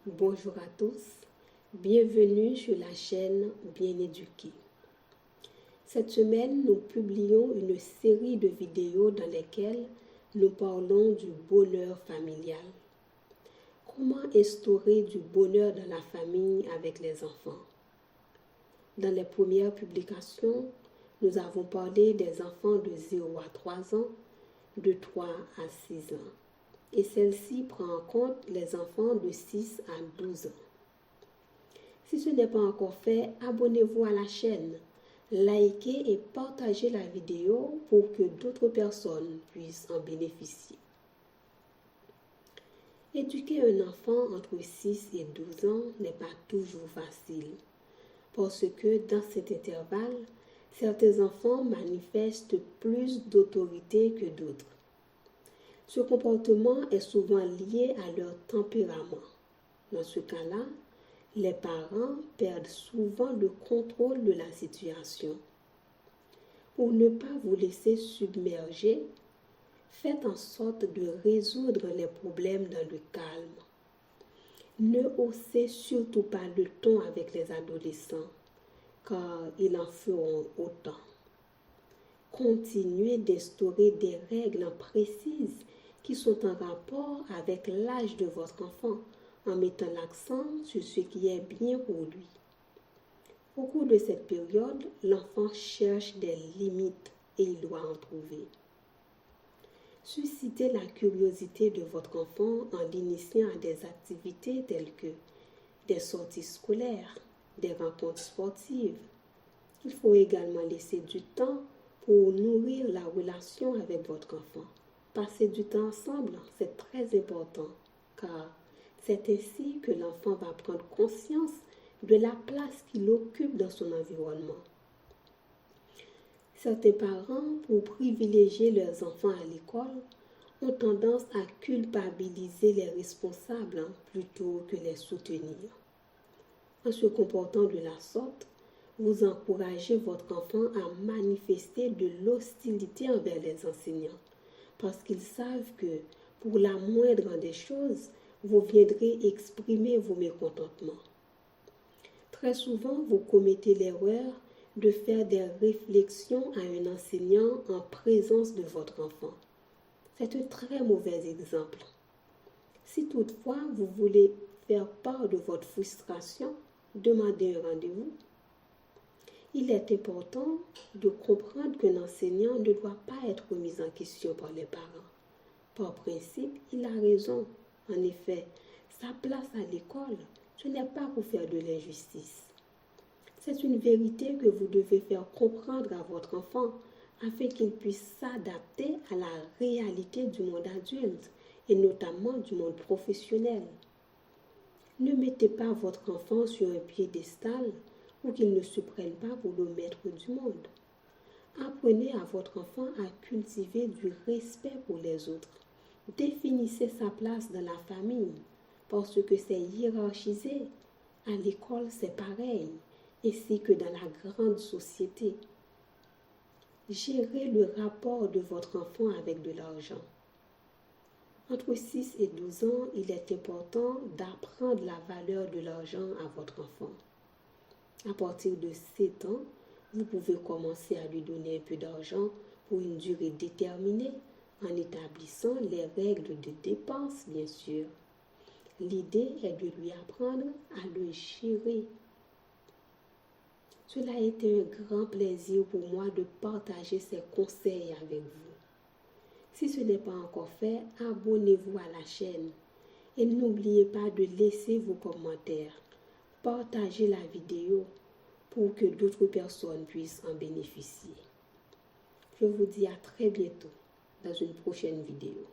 Bonjour à tous, bienvenue sur la chaîne Bien Éduqué. Cette semaine, nous publions une série de vidéos dans lesquelles nous parlons du bonheur familial. Comment instaurer du bonheur dans la famille avec les enfants? Dans les premières publications, nous avons parlé des enfants de 0 à 3 ans, de 3 à 6 ans. Et celle-ci prend en compte les enfants de 6 à 12 ans. Si ce n'est pas encore fait, abonnez-vous à la chaîne, likez et partagez la vidéo pour que d'autres personnes puissent en bénéficier. Éduquer un enfant entre 6 et 12 ans n'est pas toujours facile, parce que dans cet intervalle, certains enfants manifestent plus d'autorité que d'autres. Ce comportement est souvent lié à leur tempérament. Dans ce cas-là, les parents perdent souvent le contrôle de la situation. Pour ne pas vous laisser submerger, faites en sorte de résoudre les problèmes dans le calme. Ne haussez surtout pas le ton avec les adolescents, car ils en feront autant. Continuez d'instaurer des règles précises qui sont en rapport avec l'âge de votre enfant, en mettant l'accent sur ce qui est bien pour lui. Au cours de cette période, l'enfant cherche des limites et il doit en trouver. Suscitez la curiosité de votre enfant en l'initiant à des activités telles que des sorties scolaires, des rencontres sportives. Il faut également laisser du temps pour nourrir la relation avec votre enfant. Passer du temps ensemble, c'est très important, car c'est ainsi que l'enfant va prendre conscience de la place qu'il occupe dans son environnement. Certains parents, pour privilégier leurs enfants à l'école, ont tendance à culpabiliser les responsables plutôt que les soutenir. En se comportant de la sorte, vous encouragez votre enfant à manifester de l'hostilité envers les enseignants, parce qu'ils savent que pour la moindre des choses, vous viendrez exprimer vos mécontentements. Très souvent, vous commettez l'erreur de faire des réflexions à un enseignant en présence de votre enfant. C'est un très mauvais exemple. Si toutefois vous voulez faire part de votre frustration, demandez un rendez-vous. Il est important de comprendre qu'un enseignant ne doit pas être mis en question par les parents. Par principe, il a raison. En effet, sa place à l'école, ce n'est pas pour faire de l'injustice. C'est une vérité que vous devez faire comprendre à votre enfant afin qu'il puisse s'adapter à la réalité du monde adulte et notamment du monde professionnel. Ne mettez pas votre enfant sur un piédestal ou qu'il ne se prenne pas pour le maître du monde. Apprenez à votre enfant à cultiver du respect pour les autres. Définissez sa place dans la famille, parce que c'est hiérarchisé. À l'école, c'est pareil, ainsi que dans la grande société. Gérez le rapport de votre enfant avec de l'argent. Entre 6 et 12 ans, il est important d'apprendre la valeur de l'argent à votre enfant. À partir de 7 ans, vous pouvez commencer à lui donner un peu d'argent pour une durée déterminée en établissant les règles de dépenses, bien sûr. L'idée est de lui apprendre à le gérer. Cela a été un grand plaisir pour moi de partager ces conseils avec vous. Si ce n'est pas encore fait, abonnez-vous à la chaîne et n'oubliez pas de laisser vos commentaires. Partagez la vidéo pour que d'autres personnes puissent en bénéficier. Je vous dis à très bientôt dans une prochaine vidéo.